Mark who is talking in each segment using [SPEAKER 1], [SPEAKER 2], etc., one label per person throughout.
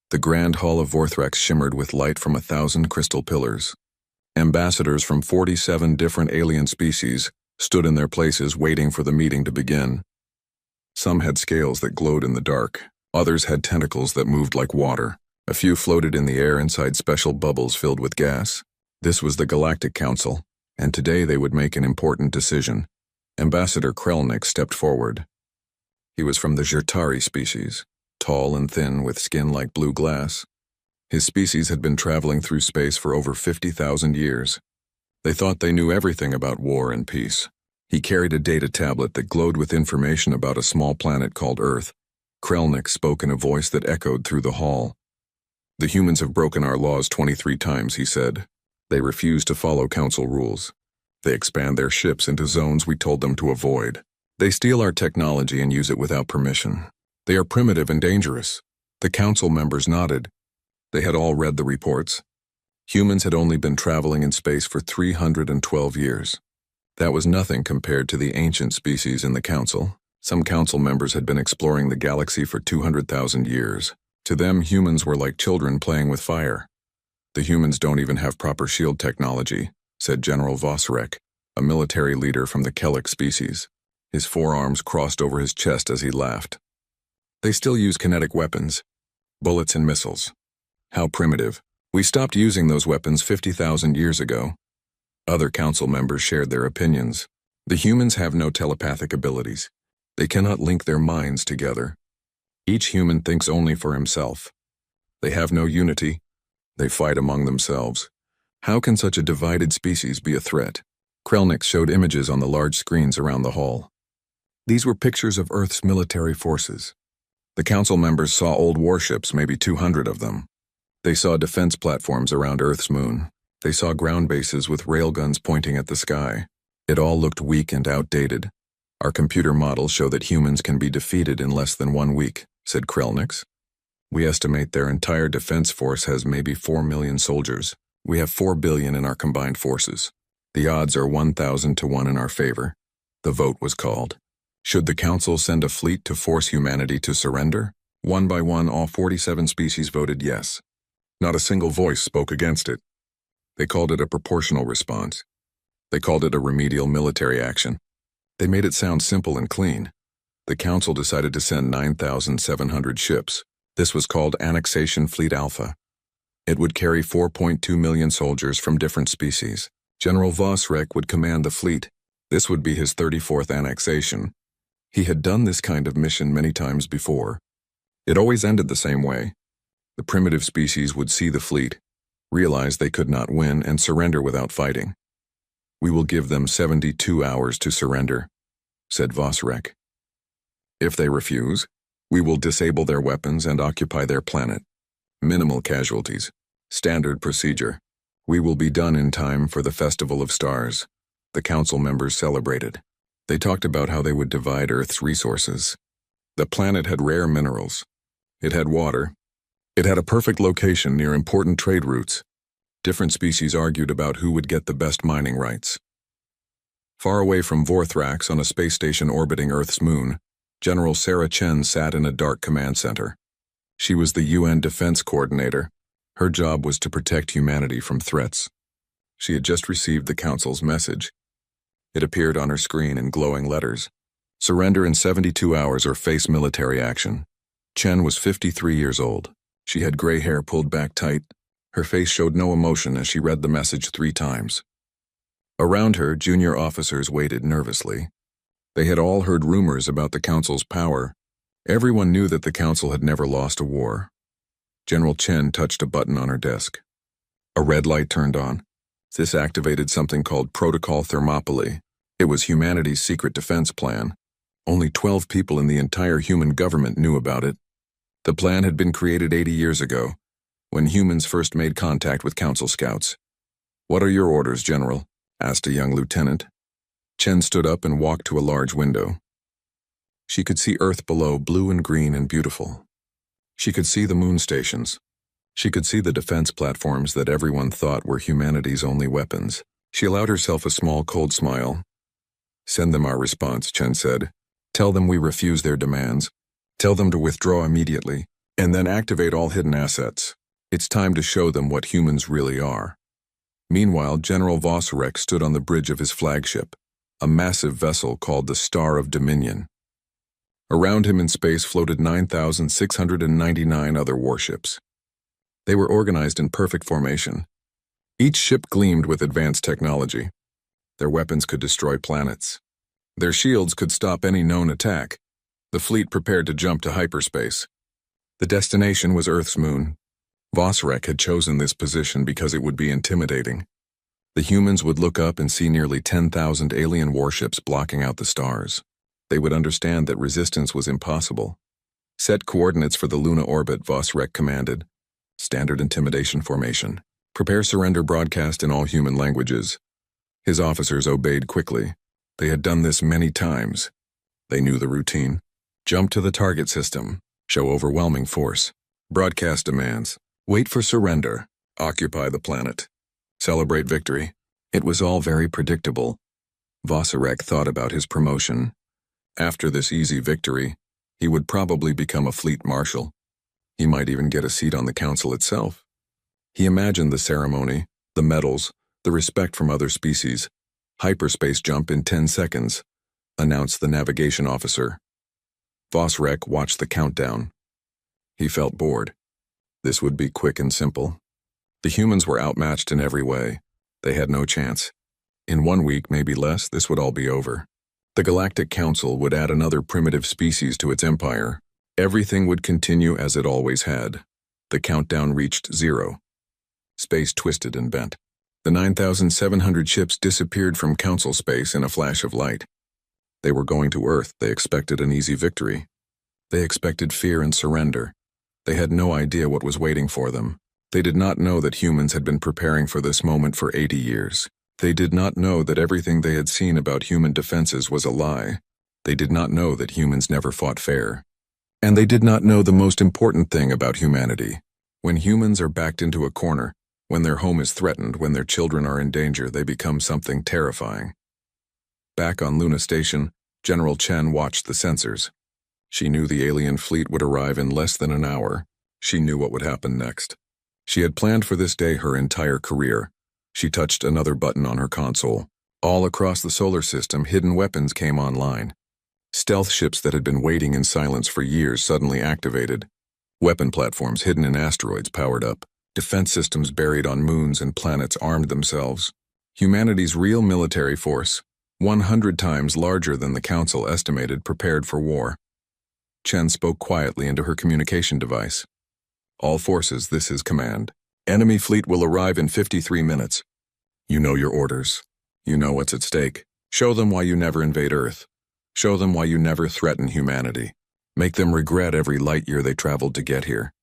[SPEAKER 1] The grand hall of Vorthrex shimmered with light from 1,000 crystal pillars. Ambassadors from 47 different alien species stood in their places waiting for the meeting to begin. Some had scales that glowed in the dark. Others had tentacles that moved like water. A few floated in the air inside special bubbles filled with gas. This was the Galactic Council, and today they would make an important decision. Ambassador Krelnik stepped forward. He was from the Zhirtari species, tall and thin with skin like blue glass. His species had been traveling through space for over 50,000 years. They thought they knew everything about war and peace. He carried a data tablet that glowed with information about a small planet called Earth. Krelnik spoke in a voice that echoed through the hall. "The humans have broken our laws 23 times," he said. "They refuse to follow council rules. They expand their ships into zones we told them to avoid. They steal our technology and use it without permission. They are primitive and dangerous." The council members nodded. They had all read the reports. Humans had only been traveling in space for 312 years. That was nothing compared to the ancient species in the council. Some council members had been exploring the galaxy for 200,000 years. To them, humans were like children playing with fire. "The humans don't even have proper shield technology," said General Vosrek, a military leader from the Kellic species. His forearms crossed over his chest as he laughed. "They still use kinetic weapons, bullets and missiles. How primitive. We stopped using those weapons 50,000 years ago." Other council members shared their opinions. "The humans have no telepathic abilities. They cannot link their minds together. Each human thinks only for himself. They have no unity. They fight among themselves. How can such a divided species be a threat?" Krelnik showed images on the large screens around the hall. These were pictures of Earth's military forces. The council members saw old warships, maybe 200 of them. They saw defense platforms around Earth's moon. They saw ground bases with railguns pointing at the sky. It all looked weak and outdated. "Our computer models show that humans can be defeated in less than 1 week," said Krelnik. "We estimate their entire defense force has maybe 4 million soldiers. We have 4 billion in our combined forces. The odds are 1,000 to 1 in our favor." The vote was called. Should the council send a fleet to force humanity to surrender? One by one, all 47 species voted yes. Not a single voice spoke against it. They called it a proportional response. They called it a remedial military action. They made it sound simple and clean. The council decided to send 9,700 ships. This was called Annexation Fleet Alpha. It would carry 4.2 million soldiers from different species. General Vosrek would command the fleet. This would be his 34th annexation. He had done this kind of mission many times before. It always ended the same way. The primitive species would see the fleet, realize they could not win, and surrender without fighting. "We will give them 72 hours to surrender," said Vosrek. "If they refuse, we will disable their weapons and occupy their planet. Minimal casualties. Standard procedure. We will be done in time for the Festival of Stars." The council members celebrated. They talked about how they would divide Earth's resources. The planet had rare minerals. It had water. It had a perfect location near important trade routes. Different species argued about who would get the best mining rights. Far away from Vorthrax on a space station orbiting Earth's moon, General Sarah Chen sat in a dark command center. She was the UN Defense Coordinator. Her job was to protect humanity from threats. She had just received the Council's message. It appeared on her screen in glowing letters. "Surrender in 72 hours or face military action." Chen was 53 years old. She had gray hair pulled back tight. Her face showed no emotion as she read the message 3 times. Around her, junior officers waited nervously. They had all heard rumors about the Council's power. Everyone knew that the Council had never lost a war. General Chen touched a button on her desk. A red light turned on. This activated something called Protocol Thermopylae. It was humanity's secret defense plan. Only 12 people in the entire human government knew about it. The plan had been created 80 years ago, when humans first made contact with Council scouts. "What are your orders, General?" asked a young lieutenant. Chen stood up and walked to a large window. She could see Earth below, blue and green and beautiful. She could see the moon stations. She could see the defense platforms that everyone thought were humanity's only weapons. She allowed herself a small, cold smile. "Send them our response," Chen said. "Tell them we refuse their demands. Tell them to withdraw immediately. And then activate all hidden assets. It's time to show them what humans really are. Meanwhile, General Vosrek stood on the bridge of his flagship, a massive vessel called the Star of Dominion. Around him in space floated 9,699 other warships. They were organized in perfect formation. Each ship gleamed with advanced technology. Their weapons could destroy planets. Their shields could stop any known attack. The fleet prepared to jump to hyperspace. The destination was Earth's moon. Vosrek had chosen this position because it would be intimidating. The humans would look up and see nearly 10,000 alien warships blocking out the stars. They would understand that resistance was impossible. Set coordinates for the Luna orbit, Vosrek commanded. Standard intimidation formation. Prepare surrender broadcast in all human languages. His officers obeyed quickly. They had done this many times. They knew the routine. Jump to the target system. Show overwhelming force. Broadcast demands. Wait for surrender. Occupy the planet. Celebrate victory. It was all very predictable. Vosrek thought about his promotion. After this easy victory, he would probably become a fleet marshal. He might even get a seat on the council itself. He imagined the ceremony, the medals, the respect from other species. Hyperspace jump in 10 seconds, announced the navigation officer. Vosrek watched the countdown. He felt bored. This would be quick and simple. The humans were outmatched in every way. They had no chance. In 1 week, maybe less, this would all be over. The Galactic Council would add another primitive species to its empire. Everything would continue as it always had. The countdown reached 0. Space twisted and bent. The 9,700 ships disappeared from Council space in a flash of light. They were going to Earth. They expected an easy victory. They expected fear and surrender. They had no idea what was waiting for them. They did not know that humans had been preparing for this moment for 80 years. They did not know that everything they had seen about human defenses was a lie. They did not know that humans never fought fair. And they did not know the most important thing about humanity. When humans are backed into a corner, when their home is threatened, when their children are in danger, they become something terrifying. Back on Luna Station, General Chen watched the sensors. She knew the alien fleet would arrive in less than an hour. She knew what would happen next. She had planned for this day her entire career. She touched another button on her console. All across the solar system, hidden weapons came online. Stealth ships that had been waiting in silence for years suddenly activated. Weapon platforms hidden in asteroids powered up. Defense systems buried on moons and planets armed themselves. Humanity's real military force, 100 times larger than the Council estimated, prepared for war. Chen spoke quietly into her communication device. All forces, this is command. Enemy fleet will arrive in 53 minutes. You know your orders. You know what's at stake. Show them why you never invade Earth. Show them why you never threaten humanity. Make them regret every light year they traveled to get here.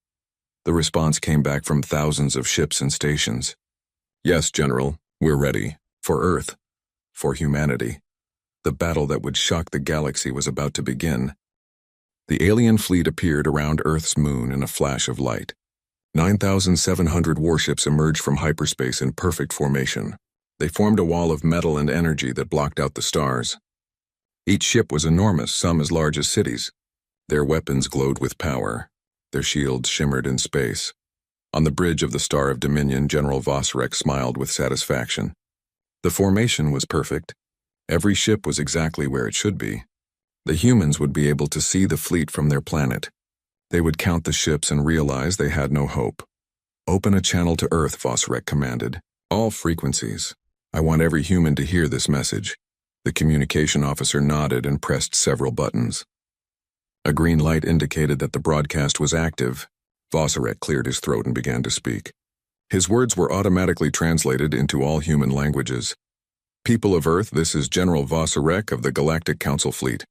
[SPEAKER 1] The response came back from thousands of ships and stations. Yes, General, we're ready. For Earth. For humanity. The battle that would shock the galaxy was about to begin. The alien fleet appeared around Earth's moon in a flash of light. 9,700 warships emerged from hyperspace in perfect formation. They formed a wall of metal and energy that blocked out the stars. Each ship was enormous, some as large as cities. Their weapons glowed with power. Their shields shimmered in space. On the bridge of the Star of Dominion, General Vosrek smiled with satisfaction. The formation was perfect. Every ship was exactly where it should be. The humans would be able to see the fleet from their planet. They would count the ships and realize they had no hope. Open a channel to Earth, Vosrek commanded. All frequencies. I want every human to hear this message. The communication officer nodded and pressed several buttons. A green light indicated that the broadcast was active. Vosrek cleared his throat and began to speak. His words were automatically translated into all human languages. People of Earth, this is General Vosrek of the Galactic Council Fleet.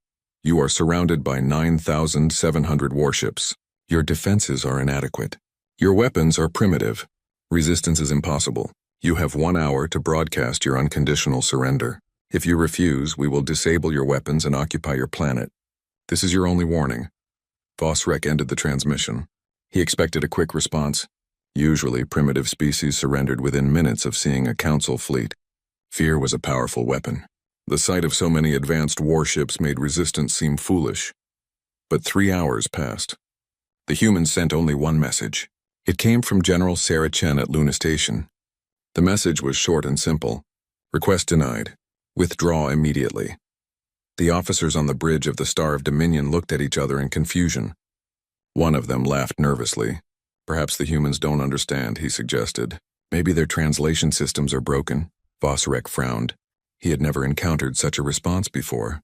[SPEAKER 1] You are surrounded by 9,700 warships. Your defenses are inadequate. Your weapons are primitive. Resistance is impossible. You have 1 hour to broadcast your unconditional surrender. If you refuse, we will disable your weapons and occupy your planet. This is your only warning. Vosrek ended the transmission. He expected a quick response. Usually, primitive species surrendered within minutes of seeing a council fleet. Fear was a powerful weapon. The sight of so many advanced warships made resistance seem foolish. But 3 hours passed. The humans sent only one message. It came from General Sarah Chen at Luna Station. The message was short and simple. Request denied. Withdraw immediately. The officers on the bridge of the Star of Dominion looked at each other in confusion. One of them laughed nervously. Perhaps the humans don't understand, he suggested. Maybe their translation systems are broken. Vosrek frowned. He had never encountered such a response before.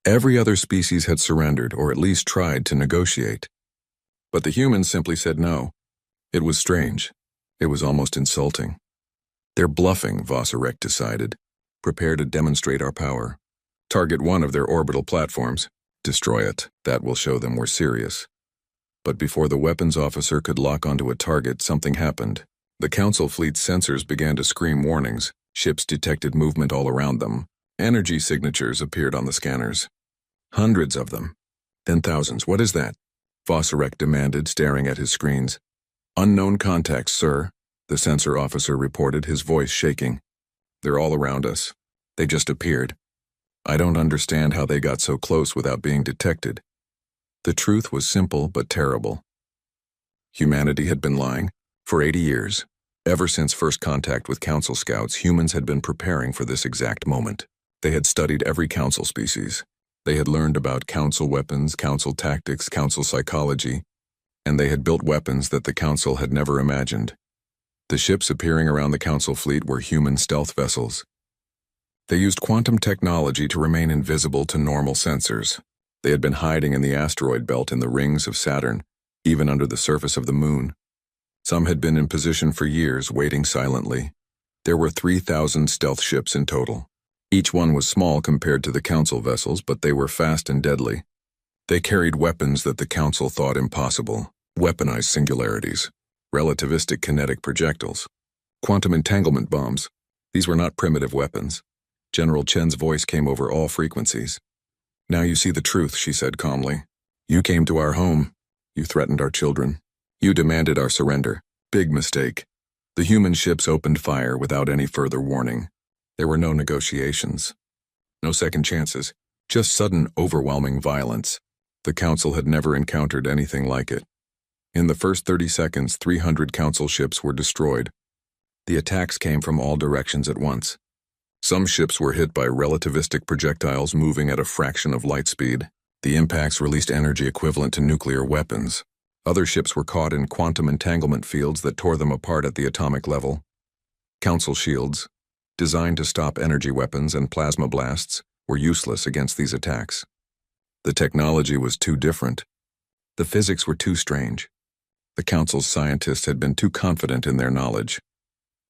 [SPEAKER 1] Every other species had surrendered, or at least tried to negotiate. But the humans simply said no. It was strange. It was almost insulting. They're bluffing, Vosrek decided. Prepare to demonstrate our power. Target one of their orbital platforms. Destroy it. That will show them we're serious. But before the weapons officer could lock onto a target, something happened. The Council fleet's sensors began to scream warnings. Ships detected movement all around them. Energy signatures appeared on the scanners. Hundreds of them. Then thousands. What is that? Vosrek demanded, staring at his screens. Unknown contacts, sir, the sensor officer reported, his voice shaking. They're all around us. They just appeared. I don't understand how they got so close without being detected. The truth was simple but terrible. Humanity had been lying for 80 years. Ever since first contact with Council scouts, humans had been preparing for this exact moment. They had studied every Council species. They had learned about Council weapons, Council tactics, Council psychology, and they had built weapons that the Council had never imagined. The ships appearing around the Council fleet were human stealth vessels. They used quantum technology to remain invisible to normal sensors. They had been hiding in the asteroid belt in the rings of Saturn, even under the surface of the moon. Some had been in position for years, waiting silently. There were 3,000 stealth ships in total. Each one was small compared to the Council vessels, but they were fast and deadly. They carried weapons that the Council thought impossible. Weaponized singularities, relativistic kinetic projectiles, quantum entanglement bombs. These were not primitive weapons. General Chen's voice came over all frequencies. Now you see the truth, she said calmly. You came to our home. You threatened our children. You demanded our surrender. Big mistake. The human ships opened fire without any further warning. There were no negotiations. No second chances. Just sudden, overwhelming violence. The Council had never encountered anything like it. In the first 30 seconds, 300 Council ships were destroyed. The attacks came from all directions at once. Some ships were hit by relativistic projectiles moving at a fraction of light speed. The impacts released energy equivalent to nuclear weapons. Other ships were caught in quantum entanglement fields that tore them apart at the atomic level. Council shields, designed to stop energy weapons and plasma blasts, were useless against these attacks. The technology was too different. The physics were too strange. The Council's scientists had been too confident in their knowledge.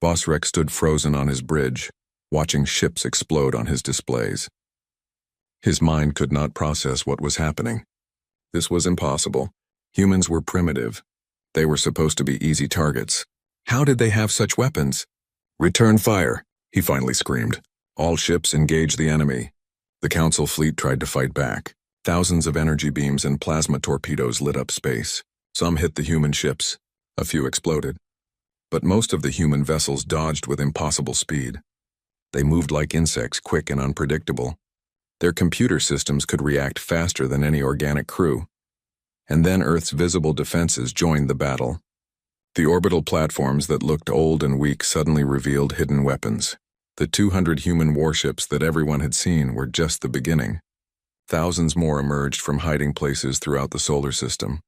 [SPEAKER 1] Vosrek stood frozen on his bridge, watching ships explode on his displays. His mind could not process what was happening. This was impossible. Humans were primitive. They were supposed to be easy targets. How did they have such weapons? Return fire, he finally screamed. All ships engage the enemy. The Council fleet tried to fight back. Thousands of energy beams and plasma torpedoes lit up space. Some hit the human ships. A few exploded. But most of the human vessels dodged with impossible speed. They moved like insects, quick and unpredictable. Their computer systems could react faster than any organic crew. And then Earth's visible defenses joined the battle. The orbital platforms that looked old and weak suddenly revealed hidden weapons. The 200 human warships that everyone had seen were just the beginning. Thousands more emerged from hiding places throughout the solar system.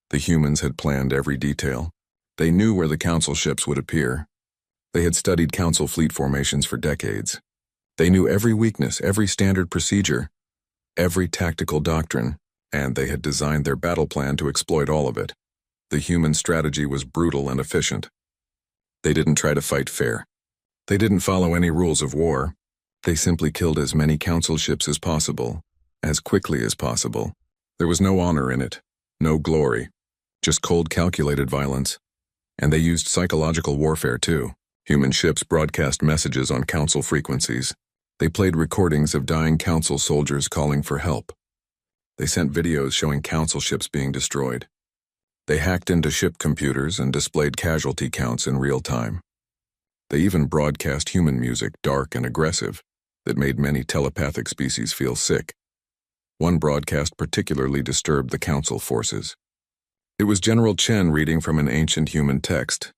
[SPEAKER 1] The humans had planned every detail. They knew where the Council ships would appear. They had studied Council fleet formations for decades. They knew every weakness, every standard procedure, every tactical doctrine, and they had designed their battle plan to exploit all of it. The human strategy was brutal and efficient. They didn't try to fight fair. They didn't follow any rules of war. They simply killed as many Council ships as possible, as quickly as possible. There was no honor in it, no glory, just cold, calculated violence. And they used psychological warfare too. Human ships broadcast messages on Council frequencies. They played recordings of dying Council soldiers calling for help. They sent videos showing Council ships being destroyed. They hacked into ship computers and displayed casualty counts in real time. They even broadcast human music, dark and aggressive, that made many telepathic species feel sick. One broadcast particularly disturbed the Council forces. It was General Chen reading from an ancient human text.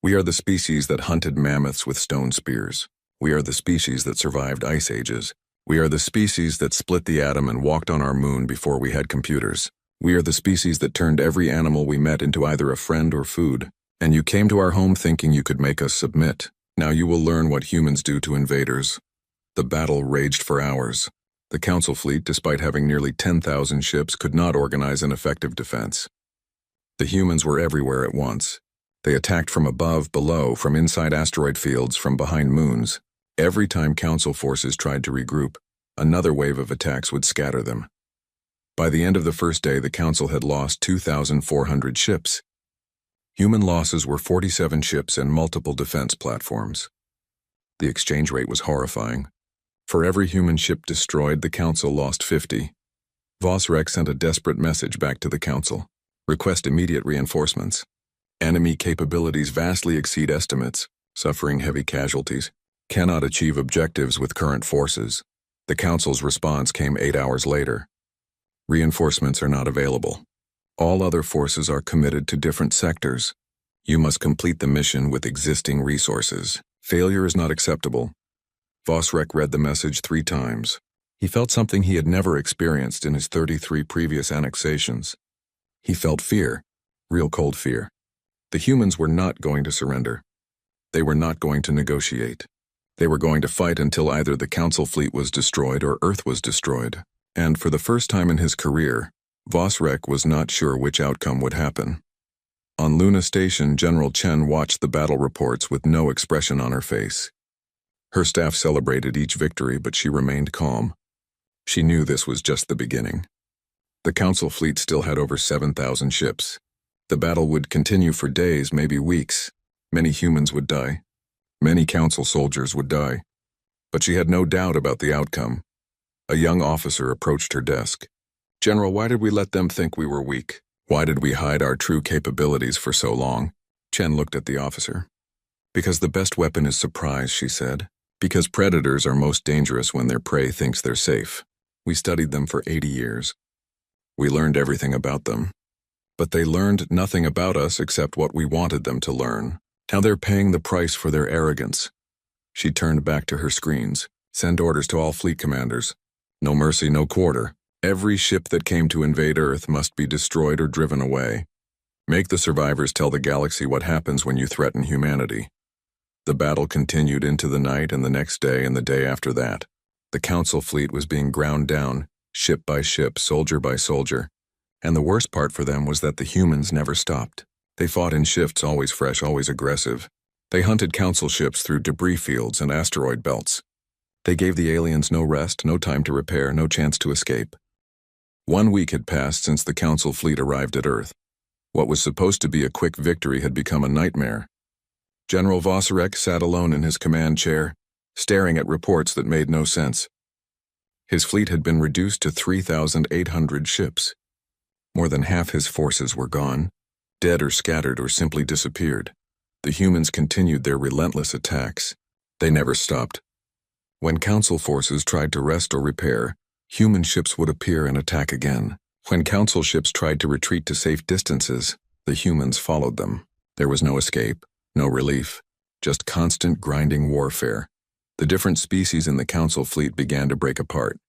[SPEAKER 1] We are the species that hunted mammoths with stone spears. We are the species that survived ice ages. We are the species that split the atom and walked on our moon before we had computers. We are the species that turned every animal we met into either a friend or food. And you came to our home thinking you could make us submit. Now you will learn what humans do to invaders. The battle raged for hours. The Council fleet, despite having nearly 10,000 ships, could not organize an effective defense. The humans were everywhere at once. They attacked from above, below, from inside asteroid fields, from behind moons. Every time Council forces tried to regroup, another wave of attacks would scatter them. By the end of the first day, the Council had lost 2,400 ships. Human losses were 47 ships and multiple defense platforms. The exchange rate was horrifying. For every human ship destroyed, the Council lost 50. Vosrek sent a desperate message back to the Council. Request immediate reinforcements. Enemy capabilities vastly exceed estimates, suffering heavy casualties. Cannot achieve objectives with current forces. The Council's response came 8 hours later. Reinforcements are not available. All other forces are committed to different sectors. You must complete the mission with existing resources. Failure is not acceptable. Vosrek read the message 3 times. He felt something he had never experienced in his 33 previous annexations. He felt fear, real cold fear. The humans were not going to surrender. They were not going to negotiate. They were going to fight until either the Council fleet was destroyed or Earth was destroyed. And for the first time in his career, Vosrek was not sure which outcome would happen. On Luna Station, General Chen watched the battle reports with no expression on her face. Her staff celebrated each victory, but she remained calm. She knew this was just the beginning. The Council fleet still had over 7,000 ships. The battle would continue for days, maybe weeks. Many humans would die. Many Council soldiers would die. But she had no doubt about the outcome. A young officer approached her desk. "General, why did we let them think we were weak? Why did we hide our true capabilities for so long?" Chen looked at the officer. "Because the best weapon is surprise," she said. "Because predators are most dangerous when their prey thinks they're safe. We studied them for 80 years. We learned everything about them. But they learned nothing about us except what we wanted them to learn. Now they're paying the price for their arrogance." She turned back to her screens. "Send orders to all fleet commanders. No mercy, no quarter. Every ship that came to invade Earth must be destroyed or driven away. Make the survivors tell the galaxy what happens when you threaten humanity." The battle continued into the night and the next day and the day after that. The Council fleet was being ground down, ship by ship, soldier by soldier. And the worst part for them was that the humans never stopped. They fought in shifts, always fresh, always aggressive. They hunted Council ships through debris fields and asteroid belts. They gave the aliens no rest, no time to repair, no chance to escape. 1 week had passed since the Council fleet arrived at Earth. What was supposed to be a quick victory had become a nightmare. General Vosrek sat alone in his command chair, staring at reports that made no sense. His fleet had been reduced to 3,800 ships. More than half his forces were gone, dead or scattered or simply disappeared. The humans continued their relentless attacks. They never stopped. When Council forces tried to rest or repair, human ships would appear and attack again. When Council ships tried to retreat to safe distances, the humans followed them. There was no escape, no relief, just constant grinding warfare. The different species in the Council fleet began to break apart.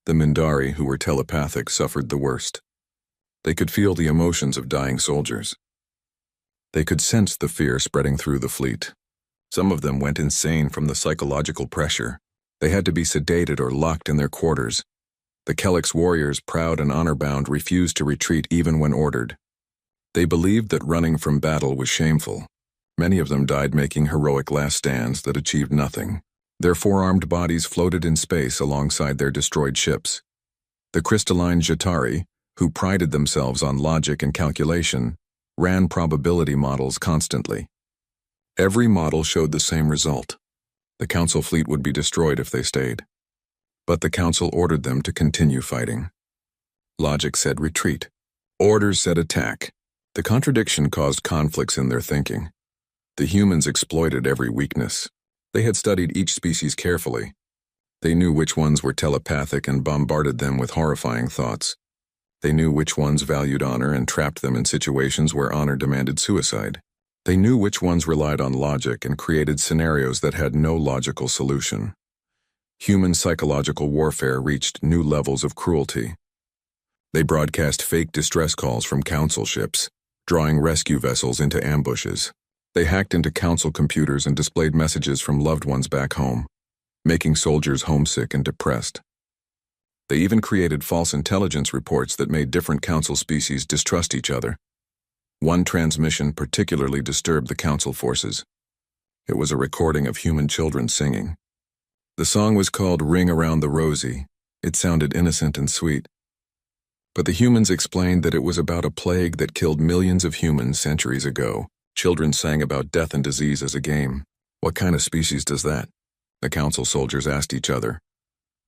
[SPEAKER 1] The Mindari, who were telepathic, suffered the worst. They could feel the emotions of dying soldiers. They could sense the fear spreading through the fleet. Some of them went insane from the psychological pressure. They had to be sedated or locked in their quarters. The Kelix warriors, proud and honor-bound, refused to retreat even when ordered. They believed that running from battle was shameful. Many of them died making heroic last stands that achieved nothing. Their four-armed bodies floated in space alongside their destroyed ships. The crystalline Jatari, who prided themselves on logic and calculation, ran probability models constantly. Every model showed the same result. The Council fleet would be destroyed if they stayed. But the Council ordered them to continue fighting. Logic said retreat. Orders said attack. The contradiction caused conflicts in their thinking. The humans exploited every weakness. They had studied each species carefully. They knew which ones were telepathic and bombarded them with horrifying thoughts. They knew which ones valued honor and trapped them in situations where honor demanded suicide. They knew which ones relied on logic and created scenarios that had no logical solution. Human psychological warfare reached new levels of cruelty. They broadcast fake distress calls from council ships, drawing rescue vessels into ambushes. They hacked into council computers and displayed messages from loved ones back home, making soldiers homesick and depressed. They even created false intelligence reports that made different council species distrust each other. One transmission particularly disturbed the council forces. It was a recording of human children singing. The song was called Ring Around the Rosie. It sounded innocent and sweet. But the humans explained that it was about a plague that killed millions of humans centuries ago. Children sang about death and disease as a game. What kind of species does that? The council soldiers asked each other.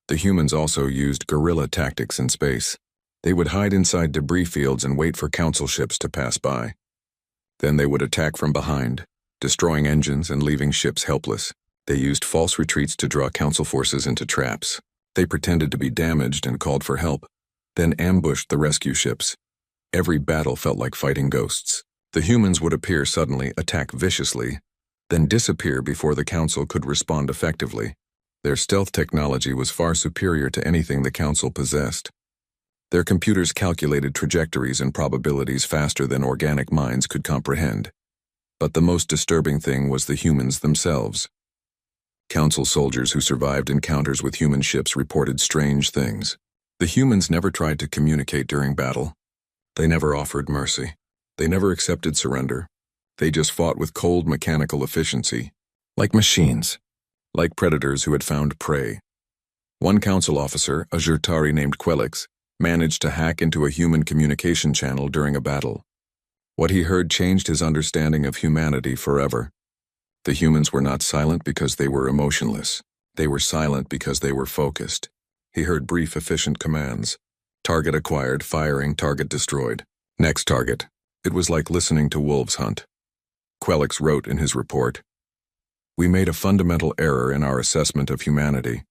[SPEAKER 1] The humans also used guerrilla tactics in space. They would hide inside debris fields and wait for council ships to pass by. Then they would attack from behind, destroying engines and leaving ships helpless. They used false retreats to draw council forces into traps. They pretended to be damaged and called for help, then ambushed the rescue ships. Every battle felt like fighting ghosts. The humans would appear suddenly, attack viciously, then disappear before the council could respond effectively. Their stealth technology was far superior to anything the council possessed. Their computers calculated trajectories and probabilities faster than organic minds could comprehend. But the most disturbing thing was the humans themselves. Council soldiers who survived encounters with human ships reported strange things. The humans never tried to communicate during battle. They never offered mercy. They never accepted surrender. They just fought with cold mechanical efficiency, like machines, like predators who had found prey. One council officer, a Jurtari named Quelix, managed to hack into a human communication channel during a battle. What he heard changed his understanding of humanity forever. The humans were not silent because they were emotionless. They were silent because they were focused. He heard brief, efficient commands. Target acquired, firing, target destroyed. Next target. It was like listening to wolves hunt. Quelix wrote in his report, "We made a fundamental error in our assessment of humanity.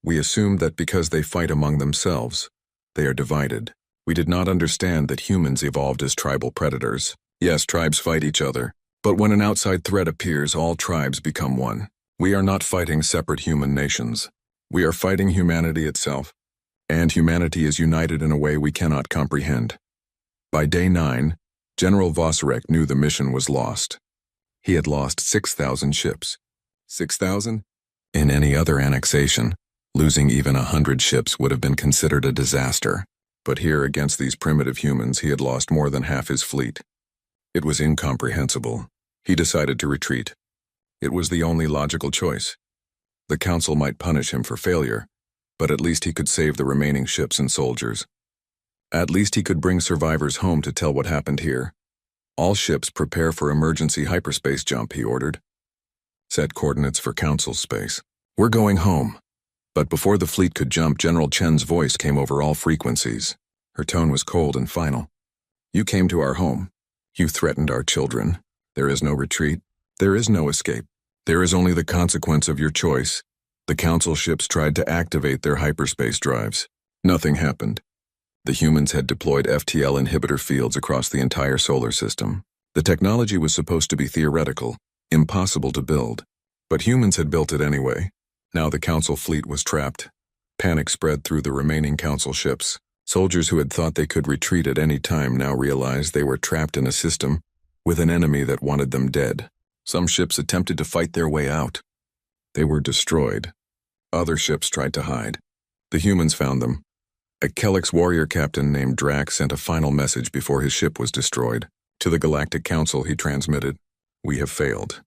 [SPEAKER 1] We assumed that because they fight among themselves, they are divided. We did not understand that humans evolved as tribal predators. Yes, tribes fight each other, but when an outside threat appears, all tribes become one. We are not fighting separate human nations. We are fighting humanity itself, and humanity is united in a way we cannot comprehend." By day 9, General Vosrek knew the mission was lost. He had lost 6,000 ships. 6,000? In any other annexation, losing even 100 ships would have been considered a disaster. But here, against these primitive humans, he had lost more than half his fleet. It was incomprehensible. He decided to retreat. It was the only logical choice. The council might punish him for failure, but at least he could save the remaining ships and soldiers. At least he could bring survivors home to tell what happened here. "All ships prepare for emergency hyperspace jump," he ordered. "Set coordinates for council space. We're going home." But before the fleet could jump, General Chen's voice came over all frequencies. Her tone was cold and final. "You came to our home. You threatened our children. There is no retreat. There is no escape. There is only the consequence of your choice." The council ships tried to activate their hyperspace drives. Nothing happened. The humans had deployed FTL inhibitor fields across the entire solar system. The technology was supposed to be theoretical, impossible to build. But humans had built it anyway. Now the council fleet was trapped. Panic spread through the remaining council ships. Soldiers who had thought they could retreat at any time now realized they were trapped in a system with an enemy that wanted them dead. Some ships attempted to fight their way out. They were destroyed. Other ships tried to hide. The humans found them. A Kelix warrior captain named Drax sent a final message before his ship was destroyed. To the Galactic Council he transmitted, "We have failed.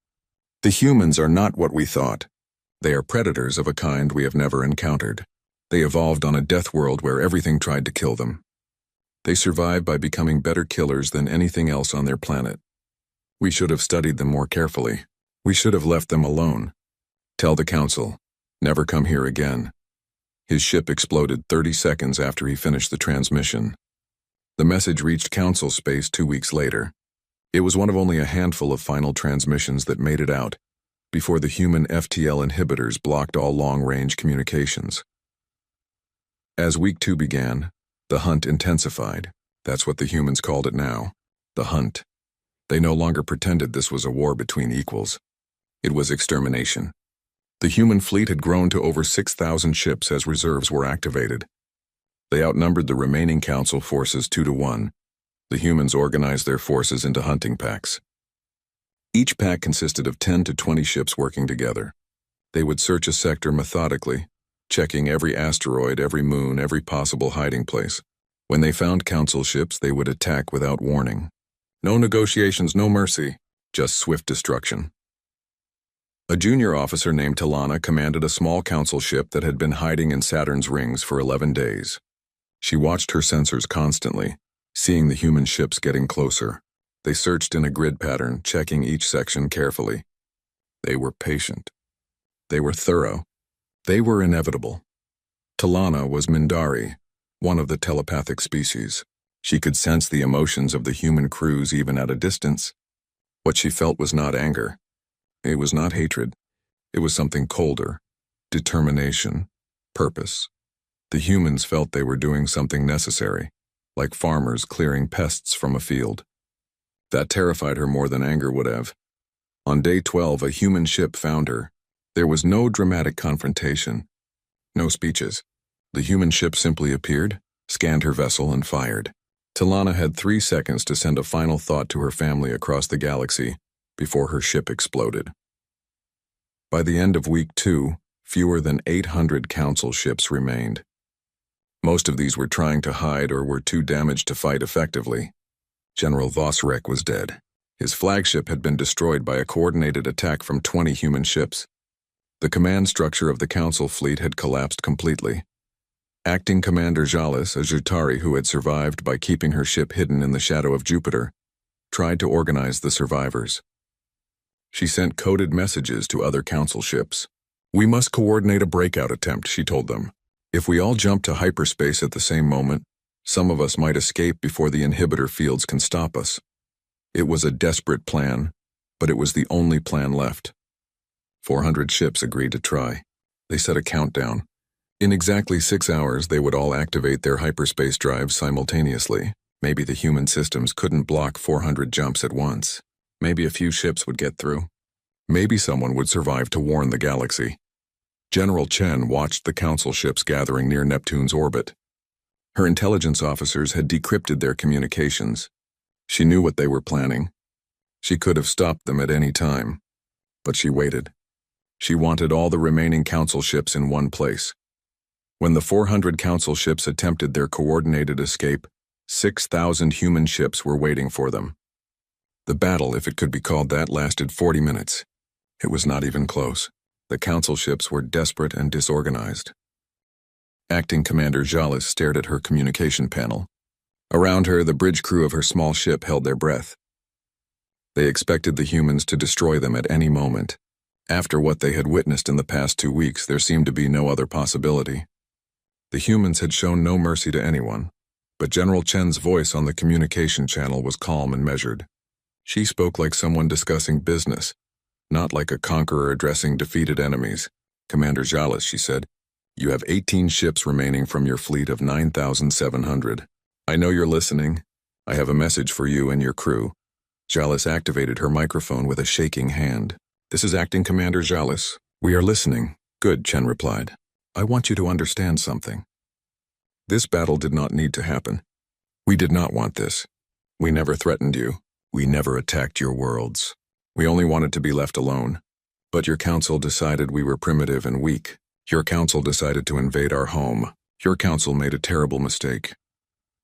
[SPEAKER 1] The humans are not what we thought. They are predators of a kind we have never encountered. They evolved on a death world where everything tried to kill them. They survived by becoming better killers than anything else on their planet. We should have studied them more carefully. We should have left them alone. Tell the Council, never come here again." His ship exploded 30 seconds after he finished the transmission. The message reached Council space 2 weeks later. It was one of only a handful of final transmissions that made it out before the human FTL inhibitors blocked all long-range communications. As week 2 began, The hunt intensified. That's what the humans called it now. The hunt. They no longer pretended this was a war between equals. It was extermination. The human fleet had grown to over 6,000 ships as reserves were activated. They outnumbered the remaining Council forces 2-1. The humans organized their forces into hunting packs. Each pack consisted of 10 to 20 ships working together. They would search a sector methodically, checking every asteroid, every moon, every possible hiding place. When they found Council ships, they would attack without warning. No negotiations, no mercy, just swift destruction. A junior officer named Talana commanded a small Council ship that had been hiding in Saturn's rings for 11 days. She watched her sensors constantly, seeing the human ships getting closer. They searched in a grid pattern, checking each section carefully. They were patient. They were thorough. They were inevitable. Talana was Mindari, one of the telepathic species. She could sense the emotions of the human crews even at a distance. What she felt was not anger. It was not hatred. It was something colder. Determination. Purpose. The humans felt they were doing something necessary, like farmers clearing pests from a field. That terrified her more than anger would have. On day 12, a human ship found her. There was no dramatic confrontation. No speeches. The human ship simply appeared, scanned her vessel, and fired. Talana had 3 seconds to send a final thought to her family across the galaxy before her ship exploded. By the end of week 2, fewer than 800 Council ships remained. Most of these were trying to hide or were too damaged to fight effectively. General Vosrek was dead. His flagship had been destroyed by a coordinated attack from 20 human ships. The command structure of the Council fleet had collapsed completely. Acting Commander Jalis, a Jutari who had survived by keeping her ship hidden in the shadow of Jupiter, tried to organize the survivors. She sent coded messages to other Council ships. "We must coordinate a breakout attempt," she told them. "If we all jump to hyperspace at the same moment, some of us might escape before the inhibitor fields can stop us." It was a desperate plan, but it was the only plan left. 400 ships agreed to try. They set a countdown. In exactly 6 hours, they would all activate their hyperspace drives simultaneously. Maybe the human systems couldn't block 400 jumps at once. Maybe a few ships would get through. Maybe someone would survive to warn the galaxy. General Chen watched the Council ships gathering near Neptune's orbit. Her intelligence officers had decrypted their communications. She knew what they were planning. She could have stopped them at any time, but she waited. She wanted all the remaining Council ships in one place. When the 400 Council ships attempted their coordinated escape, 6,000 human ships were waiting for them. The battle, if it could be called that, lasted 40 minutes. It was not even close. The Council ships were desperate and disorganized. Acting Commander Jalis stared at her communication panel. Around her, the bridge crew of her small ship held their breath. They expected the humans to destroy them at any moment. After what they had witnessed in the past 2 weeks, there seemed to be no other possibility. The humans had shown no mercy to anyone, but General Chen's voice on the communication channel was calm and measured. She spoke like someone discussing business, not like a conqueror addressing defeated enemies. "Commander Jalis," she said, "you have 18 ships remaining from your fleet of 9,700. I know you're listening. I have a message for you and your crew." Jalis activated her microphone with a shaking hand. "This is Acting Commander Jalis. We are listening." "Good," Chen replied. "I want you to understand something. This battle did not need to happen. We did not want this. We never threatened you. We never attacked your worlds. We only wanted to be left alone. But your council decided we were primitive and weak. Your council decided to invade our home. Your council made a terrible mistake."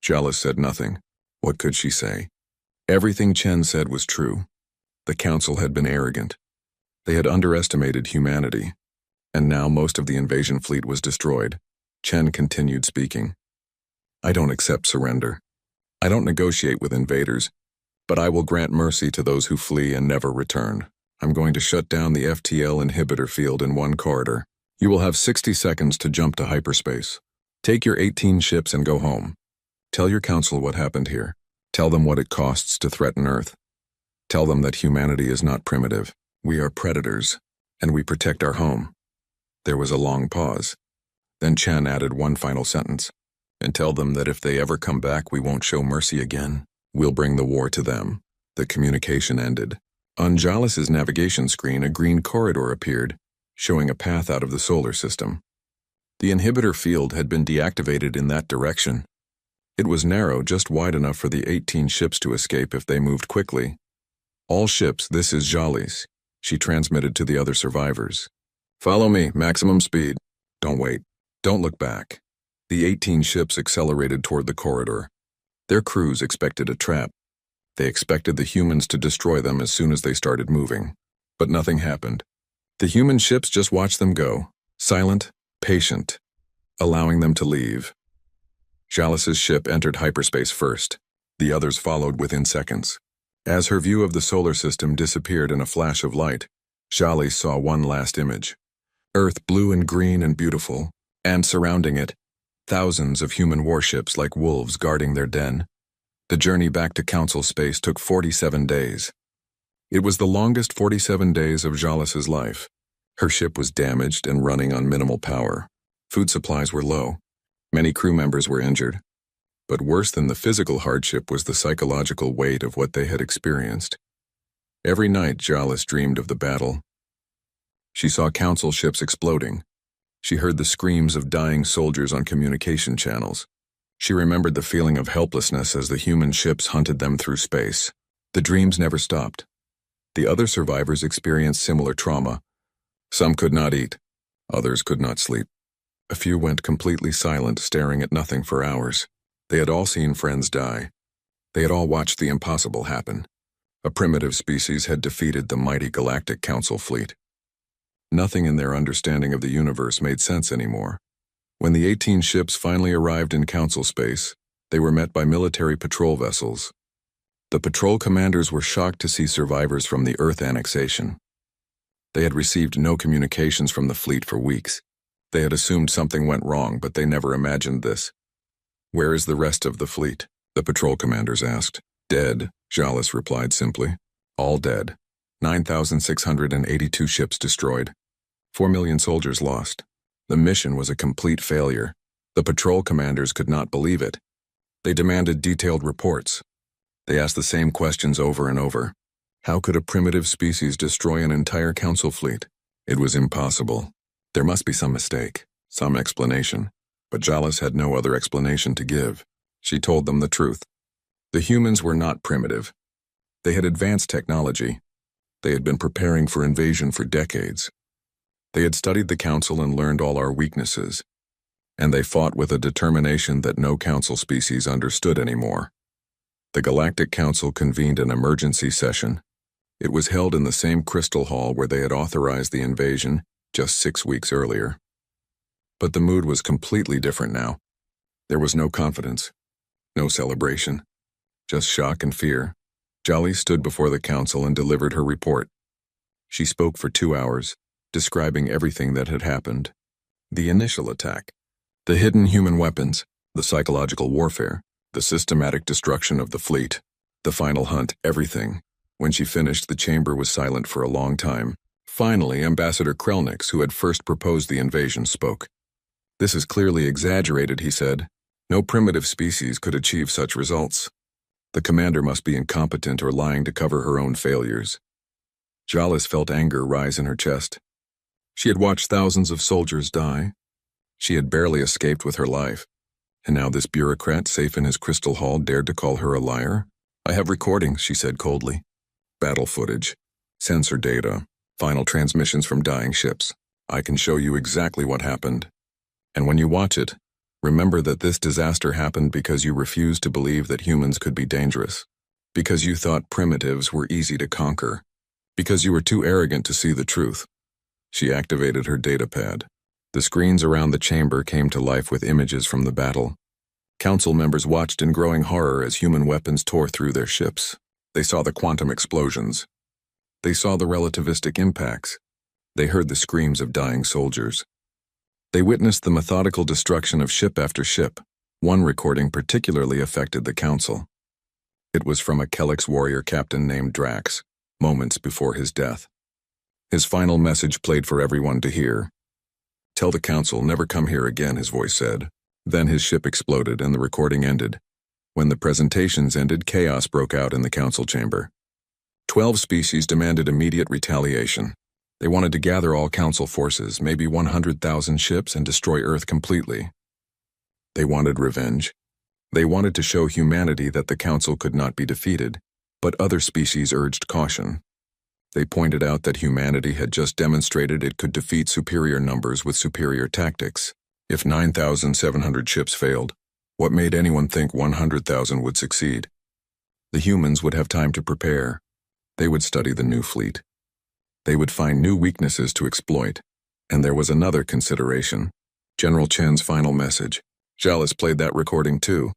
[SPEAKER 1] Jalis said nothing. What could she say? Everything Chen said was true. The council had been arrogant. They had underestimated humanity. And now most of the invasion fleet was destroyed. Chen continued speaking. "I don't accept surrender. I don't negotiate with invaders, but I will grant mercy to those who flee and never return. I'm going to shut down the FTL inhibitor field in one corridor. You will have 60 seconds to jump to hyperspace. Take your 18 ships and go home. Tell your council what happened here. Tell them what it costs to threaten Earth. Tell them that humanity is not primitive. We are predators, and we protect our home." There was a long pause. Then Chen added one final sentence. And tell them that if they ever come back, we won't show mercy again. We'll bring the war to them." The communication ended. On Jalis's navigation screen, a green corridor appeared, showing a path out of the solar system. The inhibitor field had been deactivated in that direction. It was narrow, just wide enough for the 18 ships to escape if they moved quickly. "All ships, this is Jalis," she transmitted to the other survivors. "Follow me, maximum speed. Don't wait. Don't look back." The 18 ships accelerated toward the corridor. Their crews expected a trap. They expected the humans to destroy them as soon as they started moving. But nothing happened. The human ships just watched them go, silent, patient, allowing them to leave. Jalis's ship entered hyperspace first. The others followed within seconds. As her view of the solar system disappeared in a flash of light, Jalis saw one last image. Earth, blue and green and beautiful, and surrounding it, thousands of human warships like wolves guarding their den. The journey back to Council space took 47 days. It was the longest 47 days of Jalis's life. Her ship was damaged and running on minimal power. Food supplies were low. Many crew members were injured. But worse than the physical hardship was the psychological weight of what they had experienced. Every night, Jalis dreamed of the battle. She saw Council ships exploding. She heard the screams of dying soldiers on communication channels. She remembered the feeling of helplessness as the human ships hunted them through space. The dreams never stopped. The other survivors experienced similar trauma. Some could not eat. Others could not sleep. A few went completely silent, staring at nothing for hours. They had all seen friends die. They had all watched the impossible happen. A primitive species had defeated the mighty Galactic Council fleet. Nothing in their understanding of the universe made sense anymore. When the 18 ships finally arrived in Council space, they were met by military patrol vessels. The patrol commanders were shocked to see survivors from the Earth annexation. They had received no communications from the fleet for weeks. They had assumed something went wrong, but they never imagined this. "Where is the rest of the fleet?" the patrol commanders asked. "Dead," Jalis replied simply. "All dead. 9,682 ships destroyed. 4 million soldiers lost. The mission was a complete failure. The patrol commanders could not believe it. They demanded detailed reports. They asked the same questions over and over. How could a primitive species destroy an entire Council fleet? It was impossible. There must be some mistake, some explanation. But Jalis had no other explanation to give. She told them the truth. The humans were not primitive. They had advanced technology. They had been preparing for invasion for decades. They had studied the Council and learned all our weaknesses. And they fought with a determination that no Council species understood anymore. The Galactic Council convened an emergency session. It was held in the same crystal hall where they had authorized the invasion just 6 weeks earlier. But the mood was completely different now. There was no confidence, no celebration, just shock and fear. Jalis stood before the Council and delivered her report. She spoke for 2 hours, describing everything that had happened. The initial attack, the hidden human weapons, the psychological warfare, the systematic destruction of the fleet, the final hunt, everything. When she finished, the chamber was silent for a long time. Finally, Ambassador Krelnix, who had first proposed the invasion, spoke. "This is clearly exaggerated," he said. "No primitive species could achieve such results. The commander must be incompetent or lying to cover her own failures." Jalis felt anger rise in her chest. She had watched thousands of soldiers die. She had barely escaped with her life. And now this bureaucrat, safe in his crystal hall, dared to call her a liar? "I have recordings," she said coldly. "Battle footage, sensor data, final transmissions from dying ships. I can show you exactly what happened. And when you watch it, remember that this disaster happened because you refused to believe that humans could be dangerous. Because you thought primitives were easy to conquer. Because you were too arrogant to see the truth." She activated her datapad. The screens around the chamber came to life with images from the battle. Council members watched in growing horror as human weapons tore through their ships. They saw the quantum explosions. They saw the relativistic impacts. They heard the screams of dying soldiers. They witnessed the methodical destruction of ship after ship. One recording particularly affected the Council. It was from a Kelix warrior captain named Drax, moments before his death. His final message played for everyone to hear. "Tell the Council never come here again," his voice said. Then his ship exploded and the recording ended. When the presentations ended, chaos broke out in the council chamber. 12 species demanded immediate retaliation. They wanted to gather all council forces, maybe 100,000 ships, and destroy Earth completely. They wanted revenge. They wanted to show humanity that the council could not be defeated, but other species urged caution. They pointed out that humanity had just demonstrated it could defeat superior numbers with superior tactics. If 9,700 ships failed, what made anyone think 100,000 would succeed? The humans would have time to prepare. They would study the new fleet. They would find new weaknesses to exploit. And there was another consideration. General Chen's final message. Jalis played that recording too.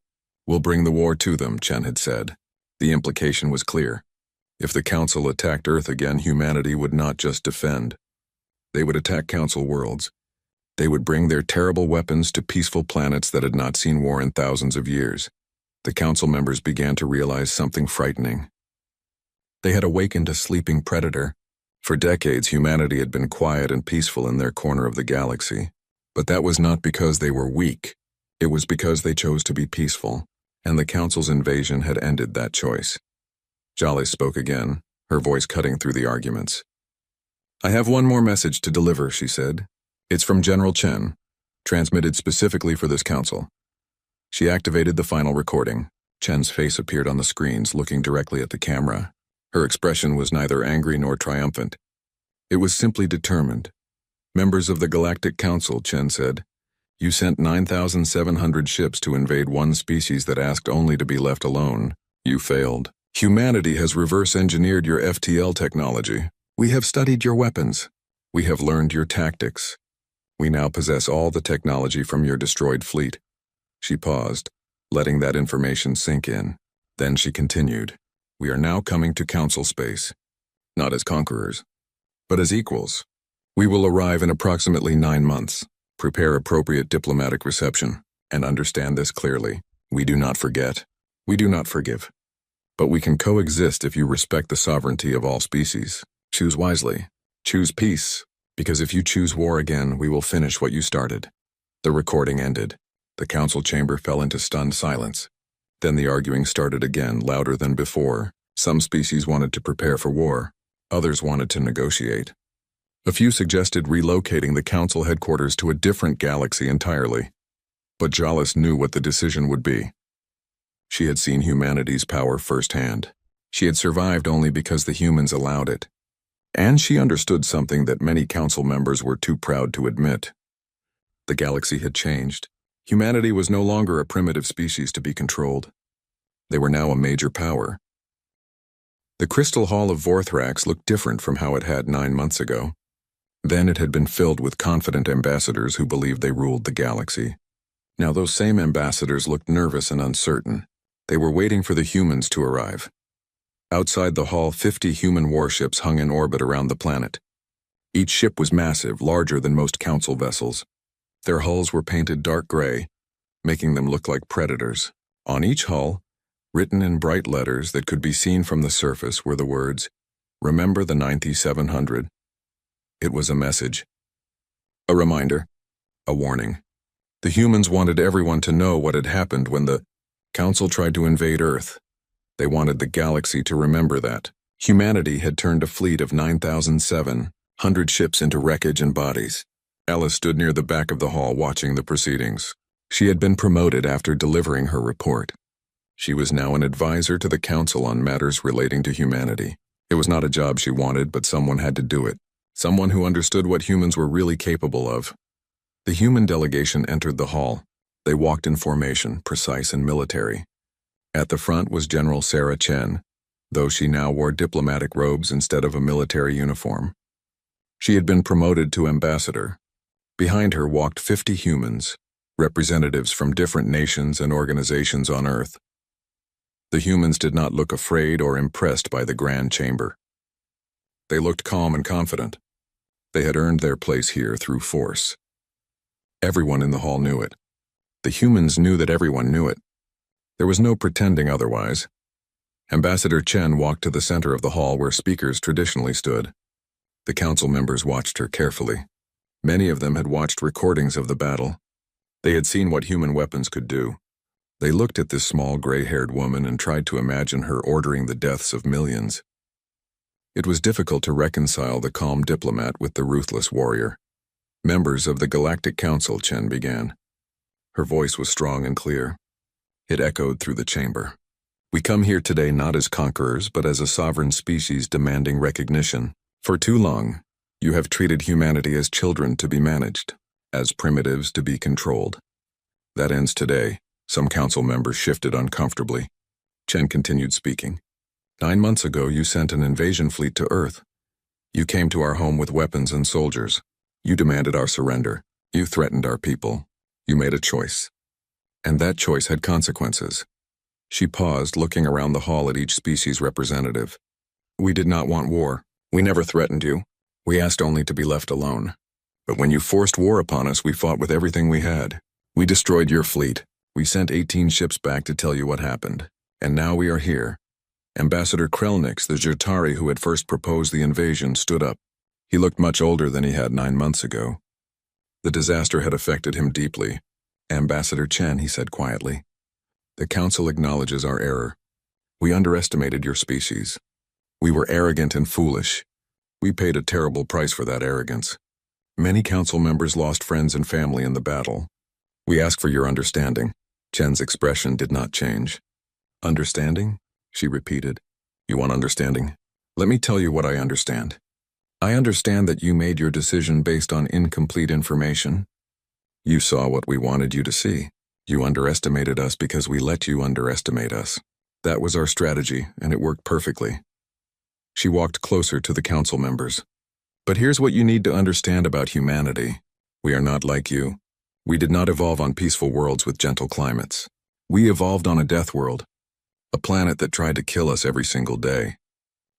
[SPEAKER 1] "We'll bring the war to them," Chen had said. The implication was clear. If the Council attacked Earth again, humanity would not just defend. They would attack Council worlds. They would bring their terrible weapons to peaceful planets that had not seen war in thousands of years. The Council members began to realize something frightening. They had awakened a sleeping predator. For decades, humanity had been quiet and peaceful in their corner of the galaxy. But that was not because they were weak. It was because they chose to be peaceful, and the Council's invasion had ended that choice. Jalis spoke again, her voice cutting through the arguments. "I have one more message to deliver," she said. "It's from General Chen, transmitted specifically for this council." She activated the final recording. Chen's face appeared on the screens, looking directly at the camera. Her expression was neither angry nor triumphant. It was simply determined. "Members of the Galactic Council," Chen said, "you sent 9,700 ships to invade one species that asked only to be left alone. You failed. Humanity has reverse-engineered your FTL technology. We have studied your weapons. We have learned your tactics. We now possess all the technology from your destroyed fleet." She paused, letting that information sink in. Then she continued. "We are now coming to Council space, not as conquerors, but as equals. We will arrive in approximately 9 months. Prepare appropriate diplomatic reception, and understand this clearly. We do not forget. We do not forgive. But we can coexist if you respect the sovereignty of all species. Choose wisely. Choose peace, because if you choose war again, we will finish what you started." The recording ended. The council chamber fell into stunned silence. Then the arguing started again, louder than before. Some species wanted to prepare for war. Others wanted to negotiate. A few suggested relocating the council headquarters to a different galaxy entirely. But Jalis knew what the decision would be. She had seen humanity's power firsthand. She had survived only because the humans allowed it. And she understood something that many council members were too proud to admit. The galaxy had changed. Humanity was no longer a primitive species to be controlled. They were now a major power. The Crystal Hall of Vorthrax looked different from how it had 9 months ago. Then it had been filled with confident ambassadors who believed they ruled the galaxy. Now those same ambassadors looked nervous and uncertain. They were waiting for the humans to arrive. Outside the hall, 50 human warships hung in orbit around the planet. Each ship was massive, larger than most council vessels. Their hulls were painted dark gray, making them look like predators. On each hull, written in bright letters that could be seen from the surface, were the words, "Remember the 9700." It was a message. A reminder. A warning. The humans wanted everyone to know what had happened when the Council tried to invade Earth. They wanted the galaxy to remember that. Humanity had turned a fleet of 9,700 ships into wreckage and bodies. Alice stood near the back of the hall watching the proceedings. She had been promoted after delivering her report. She was now an advisor to the Council on matters relating to humanity. It was not a job she wanted, but someone had to do it. Someone who understood what humans were really capable of. The human delegation entered the hall. They walked in formation, precise and military. At the front was General Sarah Chen, though she now wore diplomatic robes instead of a military uniform. She had been promoted to ambassador. Behind her walked 50 humans, representatives from different nations and organizations on Earth. The humans did not look afraid or impressed by the Grand Chamber. They looked calm and confident. They had earned their place here through force. Everyone in the hall knew it. The humans knew that everyone knew it. There was no pretending otherwise. Ambassador Chen walked to the center of the hall where speakers traditionally stood. The council members watched her carefully. Many of them had watched recordings of the battle. They had seen what human weapons could do. They looked at this small gray-haired woman and tried to imagine her ordering the deaths of millions. It was difficult to reconcile the calm diplomat with the ruthless warrior. "Members of the Galactic Council," Chen began. Her voice was strong and clear. It echoed through the chamber. "We come here today not as conquerors, but as a sovereign species demanding recognition. For too long, you have treated humanity as children to be managed, as primitives to be controlled. That ends today." Some council members shifted uncomfortably. Chen continued speaking. 9 months ago, you sent an invasion fleet to Earth. You came to our home with weapons and soldiers. You demanded our surrender. You threatened our people. You made a choice. And that choice had consequences. She paused, looking around the hall at each species representative. "We did not want war. We never threatened you. We asked only to be left alone. But when you forced war upon us, we fought with everything we had. We destroyed your fleet. We sent 18 ships back to tell you what happened. And now we are here." Ambassador Krelnix, the Jirtari who had first proposed the invasion, stood up. He looked much older than he had 9 months ago. The disaster had affected him deeply. "Ambassador Chen," he said quietly, "the Council acknowledges our error. We underestimated your species. We were arrogant and foolish. We paid a terrible price for that arrogance. Many Council members lost friends and family in the battle. We ask for your understanding." Chen's expression did not change. "Understanding?" she repeated. "You want understanding? Let me tell you what I understand. I understand that you made your decision based on incomplete information. You saw what we wanted you to see. You underestimated us because we let you underestimate us. That was our strategy, and it worked perfectly." She walked closer to the council members. "But here's what you need to understand about humanity. We are not like you. We did not evolve on peaceful worlds with gentle climates. We evolved on a death world, a planet that tried to kill us every single day.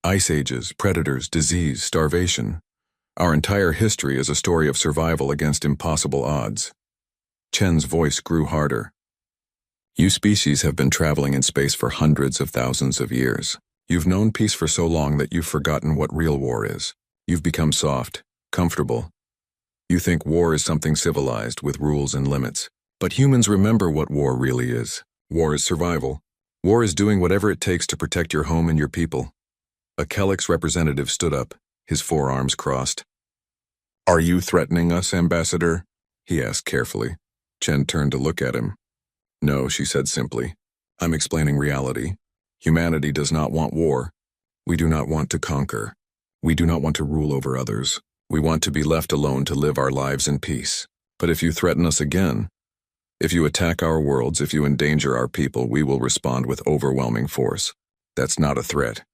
[SPEAKER 1] Ice ages, predators, disease, starvation. Our entire history is a story of survival against impossible odds." Chen's voice grew harder. "You species have been traveling in space for hundreds of thousands of years. You've known peace for so long that you've forgotten what real war is. You've become soft, comfortable. You think war is something civilized with rules and limits. But humans remember what war really is. War is survival. War is doing whatever it takes to protect your home and your people." A Kelix representative stood up, his forearms crossed. "Are you threatening us, Ambassador?" he asked carefully. Chen turned to look at him. "No," she said simply. "I'm explaining reality. Humanity does not want war. We do not want to conquer. We do not want to rule over others. We want to be left alone to live our lives in peace. But if you threaten us again, if you attack our worlds, if you endanger our people, we will respond with overwhelming force. That's not a threat.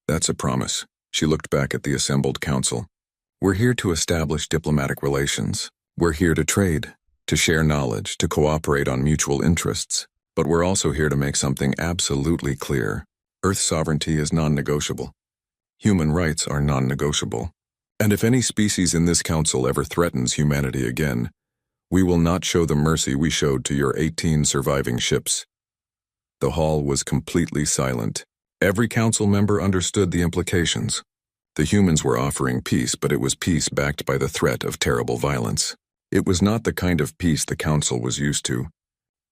[SPEAKER 1] That's a promise." She looked back at the assembled council. "We're here to establish diplomatic relations. We're here to trade, to share knowledge, to cooperate on mutual interests. But we're also here to make something absolutely clear. Earth sovereignty is non-negotiable. Human rights are non-negotiable. And if any species in this council ever threatens humanity again, we will not show the mercy we showed to your 18 surviving ships." The hall was completely silent. Every council member understood the implications. The humans were offering peace, but it was peace backed by the threat of terrible violence. It was not the kind of peace the council was used to,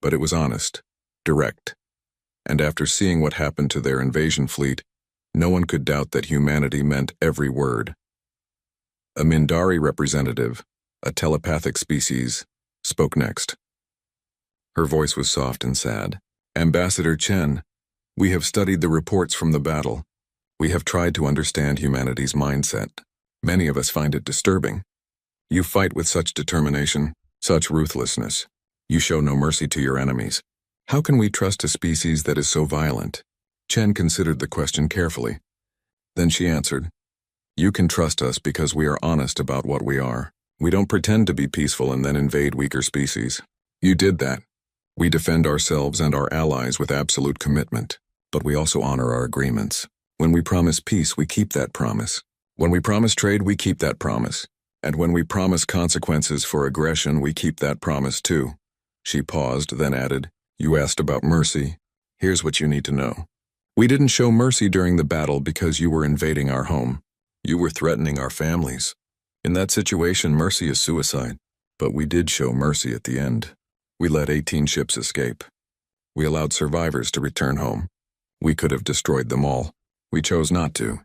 [SPEAKER 1] but it was honest, direct. And after seeing what happened to their invasion fleet, no one could doubt that humanity meant every word. A Mindari representative, a telepathic species, spoke next. Her voice was soft and sad. "Ambassador Chen, we have studied the reports from the battle. We have tried to understand humanity's mindset. Many of us find it disturbing. You fight with such determination, such ruthlessness. You show no mercy to your enemies. How can we trust a species that is so violent?" Chen considered the question carefully. Then she answered, "You can trust us because we are honest about what we are. We don't pretend to be peaceful and then invade weaker species. You did that. We defend ourselves and our allies with absolute commitment, but we also honor our agreements. When we promise peace, we keep that promise. When we promise trade, we keep that promise. And when we promise consequences for aggression, we keep that promise too." She paused, then added, "You asked about mercy. Here's what you need to know. We didn't show mercy during the battle because you were invading our home. You were threatening our families. In that situation, mercy is suicide. But we did show mercy at the end. We let 18 ships escape. We allowed survivors to return home. We could have destroyed them all. We chose not to.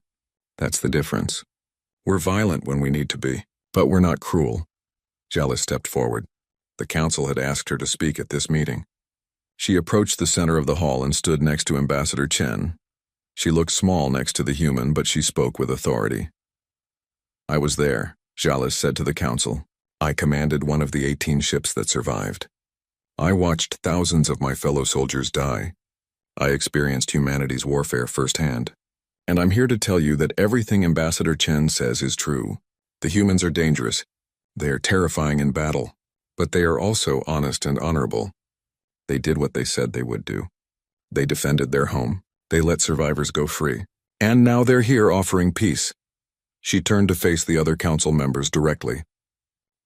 [SPEAKER 1] That's the difference. We're violent when we need to be, but we're not cruel. Jalis stepped forward. The council had asked her to speak at this meeting. She approached the center of the hall and stood next to Ambassador Chen. She looked small next to the human, but she spoke with authority. I was there, Jalis said to the council. I commanded one of the 18 ships that survived. I watched thousands of my fellow soldiers die. I experienced humanity's warfare firsthand. And I'm here to tell you that everything Ambassador Chen says is true. The humans are dangerous. They are terrifying in battle. But they are also honest and honorable. They did what they said they would do. They defended their home. They let survivors go free. And now they're here offering peace. She turned to face the other council members directly.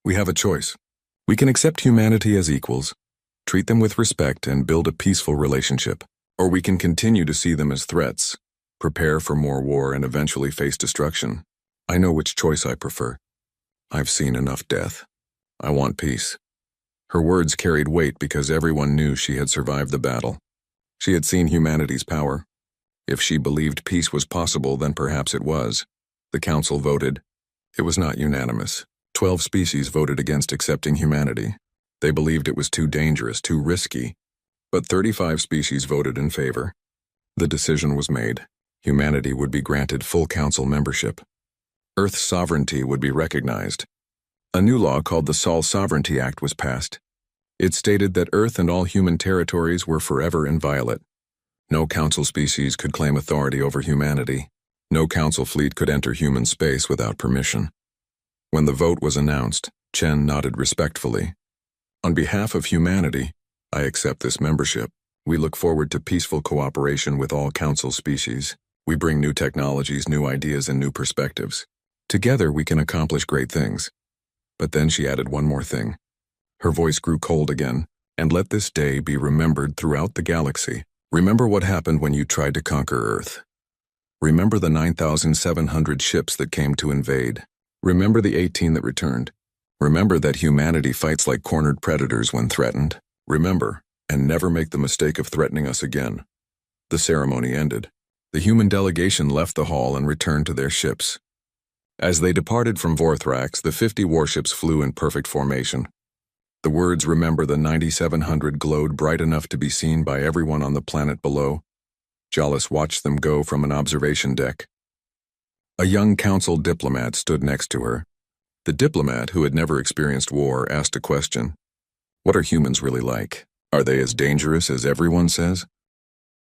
[SPEAKER 1] We have a choice. We can accept humanity as equals, treat them with respect, and build a peaceful relationship. Or we can continue to see them as threats, prepare for more war, and eventually face destruction. I know which choice I prefer. I've seen enough death. I want peace. Her words carried weight because everyone knew she had survived the battle. She had seen humanity's power. If she believed peace was possible, then perhaps it was. The council voted. It was not unanimous. 12 species voted against accepting humanity. They believed it was too dangerous, too risky. But 35 species voted in favor. The decision was made. Humanity would be granted full council membership. Earth's sovereignty would be recognized. A new law called the Sol Sovereignty Act was passed. It stated that Earth and all human territories were forever inviolate. No council species could claim authority over humanity. No council fleet could enter human space without permission. When the vote was announced, Chen nodded respectfully. On behalf of humanity, I accept this membership. We look forward to peaceful cooperation with all council species. We bring new technologies, new ideas, and new perspectives. Together we can accomplish great things. But then she added one more thing. Her voice grew cold again. And let this day be remembered throughout the galaxy. Remember what happened when you tried to conquer Earth. Remember the 9,700 ships that came to invade. Remember the 18 that returned. Remember that humanity fights like cornered predators when threatened. Remember, and never make the mistake of threatening us again. The ceremony ended. The human delegation left the hall and returned to their ships. As they departed from Vorthrax, the 50 warships flew in perfect formation. The words "Remember the 9,700" glowed bright enough to be seen by everyone on the planet below. Jalis watched them go from an observation deck. A young council diplomat stood next to her. The diplomat, who had never experienced war, asked a question. What are humans really like? Are they as dangerous as everyone says?